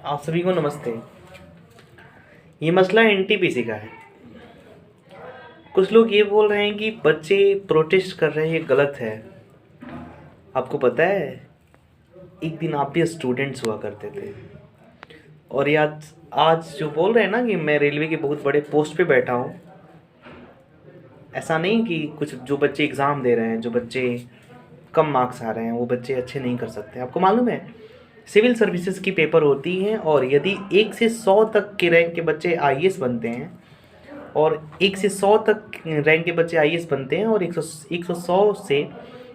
आप सभी को नमस्ते। ये मसला एनटीपीसी का है। कुछ लोग ये बोल रहे हैं कि बच्चे प्रोटेस्ट कर रहे हैं, ये गलत है। आपको पता है, एक दिन आप भी स्टूडेंट्स हुआ करते थे और ये आज आज जो बोल रहे हैं ना कि मैं रेलवे के बहुत बड़े पोस्ट पे बैठा हूँ, ऐसा नहीं कि कुछ जो बच्चे एग्ज़ाम दे रहे हैं, जो बच्चे कम मार्क्स आ रहे हैं, वो बच्चे अच्छे नहीं कर सकते। आपको मालूम है, सिविल सर्विसेज की पेपर होती हैं और यदि 1 से 100 तक के रैंक के बच्चे आईएएस बनते हैं और 1 से 100 तक रैंक के बच्चे आईएएस बनते हैं और 100 से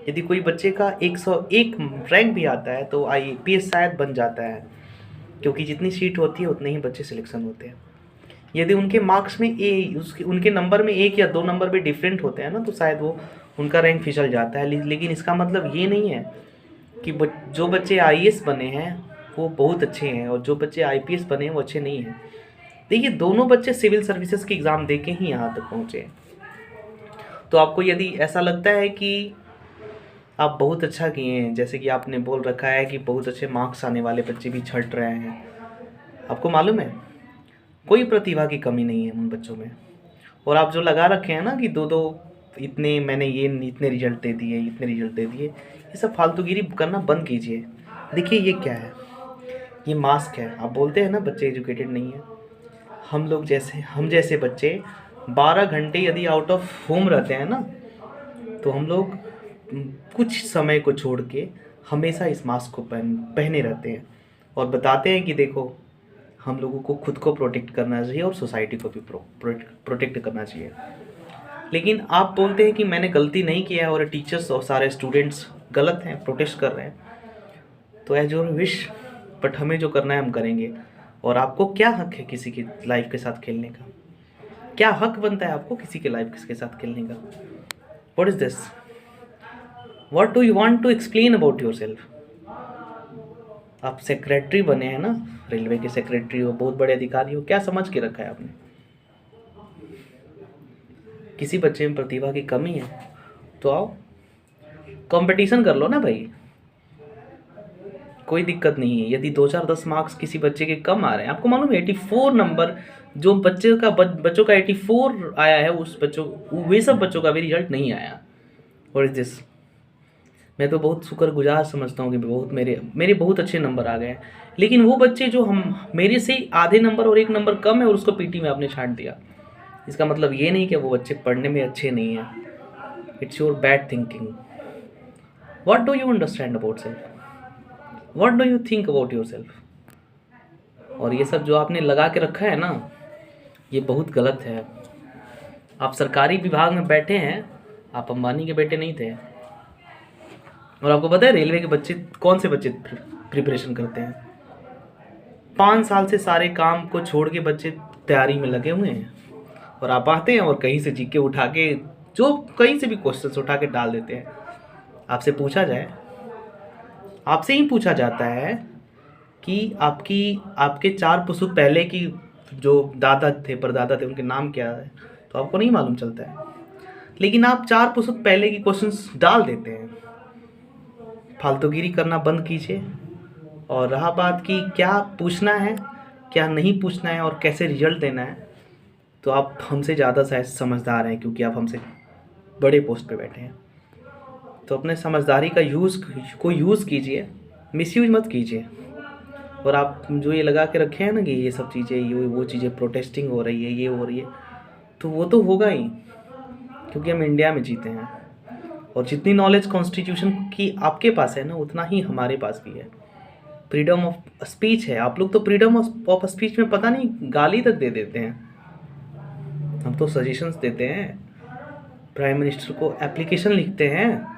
यदि कोई बच्चे का 101 रैंक भी आता है तो आईपीएस शायद बन जाता है, क्योंकि जितनी सीट होती है उतने ही बच्चे सिलेक्शन होते हैं। यदि उनके मार्क्स में उनके नंबर में 1 या 2 नंबर भी डिफरेंट होते हैं ना, तो शायद वो उनका रैंक फिसल जाता है। लेकिन इसका मतलब ये नहीं है कि जो बच्चे आईएएस बने हैं वो बहुत अच्छे हैं और जो बच्चे आईपीएस बने हैं वो अच्छे नहीं हैं। देखिए, दोनों बच्चे सिविल सर्विसेज की एग्ज़ाम दे के ही यहाँ तक पहुँचे। तो आपको यदि ऐसा लगता है कि आप बहुत अच्छा किए हैं, जैसे कि आपने बोल रखा है कि बहुत अच्छे मार्क्स आने वाले बच्चे भी छट रहे हैं, आपको मालूम है कोई प्रतिभा की कमी नहीं है उन बच्चों में। और आप जो लगा रखे हैं ना कि दो दो इतने मैंने ये इतने रिजल्ट दे दिए, इतने रिजल्ट दे दिए, ये सब फालतूगिरी करना बंद कीजिए। देखिए ये क्या है, ये मास्क है। आप बोलते हैं ना बच्चे एजुकेटेड नहीं है। हम जैसे बच्चे 12 घंटे यदि आउट ऑफ होम रहते हैं ना, तो हम लोग कुछ समय को छोड़ के हमेशा इस मास्क को पहने रहते हैं और बताते हैं कि देखो, हम लोगों को खुद को प्रोटेक्ट करना चाहिए और सोसाइटी को भी प्रोटेक्ट करना चाहिए। लेकिन आप बोलते हैं कि मैंने गलती नहीं किया है और टीचर्स और सारे स्टूडेंट्स गलत हैं, प्रोटेस्ट कर रहे हैं। तो एज योर विश, बट हमें जो करना है हम करेंगे। और आपको क्या हक है किसी की लाइफ के साथ खेलने का? क्या हक बनता है आपको किसी के लाइफ के साथ खेलने का? What is this? What do you want to explain about your self? आप सेक्रेटरी बने हैं ना, रेलवे के सेक्रेटरी हो, बहुत बड़े अधिकारी हो, क्या समझ के रखा है आपने? किसी बच्चे में प्रतिभा की कमी है तो आओ कंपटीशन कर लो ना भाई, कोई दिक्कत नहीं है। यदि 2-4-10 मार्क्स किसी बच्चे के कम आ रहे हैं, आपको मालूम है 84 नंबर जो बच्चों का 84 आया है, वे सब बच्चों का भी रिजल्ट नहीं आया। और इज दिस, मैं तो बहुत शुक्रगुजार समझता हूँ कि मेरे बहुत अच्छे नंबर आ गए हैं। लेकिन वो बच्चे जो हम मेरे से आधे नंबर और 1 नंबर कम है और उसको पीटी में आपने छांट दिया, इसका मतलब ये नहीं कि वो बच्चे पढ़ने में अच्छे नहीं हैं। It's your bad thinking. What do you understand about self? What do you think about your self? और ये सब जो आपने लगा के रखा है ना, ये बहुत गलत है। आप सरकारी विभाग में बैठे हैं, आप अंबानी के बेटे नहीं थे। और आपको पता है रेलवे के बच्चे, कौन से बच्चे प्रिपरेशन करते हैं? 5 साल से सारे काम को छोड़ के बच्चे तैयारी में लगे हुए हैं और आप आते हैं और कहीं से जीके उठा के, जो कहीं से भी क्वेश्चंस उठा के डाल देते हैं। आपसे पूछा जाए, आपसे ही पूछा जाता है कि आपके 4 पुस्तक पहले की जो दादा थे, परदादा थे, उनके नाम क्या है, तो आपको नहीं मालूम चलता है। लेकिन आप 4 पुस्तक पहले की क्वेश्चंस डाल देते हैं। फालतूगिरी करना बंद कीजिए। और रहा बात कि क्या पूछना है, क्या नहीं पूछना है और कैसे रिजल्ट देना है, तो आप हमसे ज़्यादा शायद समझदार हैं, क्योंकि आप हमसे बड़े पोस्ट पे बैठे हैं। तो अपने समझदारी का यूज़ कीजिए, मिसयूज मत कीजिए। और आप जो ये लगा के रखे हैं ना कि ये सब चीज़ें, ये वो चीज़ें, प्रोटेस्टिंग हो रही है, ये हो रही है, तो वो तो होगा ही, क्योंकि हम इंडिया में जीते हैं। और जितनी नॉलेज कॉन्स्टिट्यूशन की आपके पास है ना, उतना ही हमारे पास भी है। फ्रीडम ऑफ स्पीच है। आप लोग तो फ्रीडम ऑफ स्पीच में पता नहीं गाली तक दे देते हैं। हम तो सजेशंस देते हैं, प्राइम मिनिस्टर को एप्लीकेशन लिखते हैं,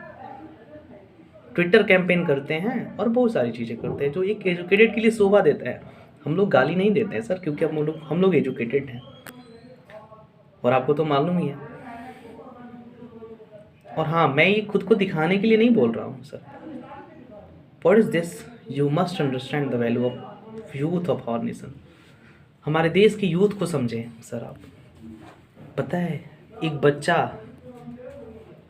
ट्विटर कैंपेन करते हैं और बहुत सारी चीज़ें करते हैं जो एक एजुकेटेड के लिए शोभा देता है। हम लोग गाली नहीं देते हैं सर, क्योंकि हम लोग एजुकेटेड हैं, और आपको तो मालूम ही है। और हाँ, मैं ये खुद को दिखाने के लिए नहीं बोल रहा हूँ sir. What is this? You must understand the value of youth of our nation. हमारे देश की यूथ को समझें सर आप। पता है, एक बच्चा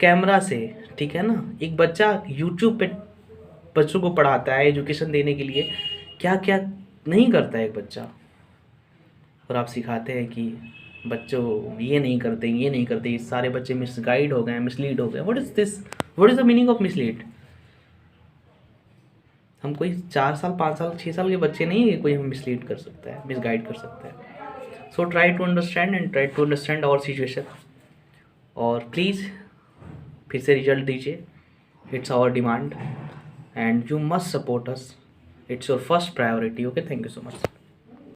कैमरा से, ठीक है ना, एक बच्चा यूट्यूब पे बच्चों को पढ़ाता है एजुकेशन देने के लिए, क्या क्या नहीं करता है एक बच्चा, और आप सिखाते हैं कि बच्चों ये नहीं करते, ये नहीं करते, सारे बच्चे मिसगाइड हो गए, मिसलीड हो गए। What is this? What is the meaning of mislead? हम कोई 4 साल 5 साल 6 साल के बच्चे नहीं है, कोई हम मिसलीड कर सकता है, मिसगाइड कर सकता है। So try to understand and try to understand our situation, और प्लीज़ फिर से रिजल्ट दीजिए। It's our demand and you must support us, it's your first priority. Okay, thank you so much.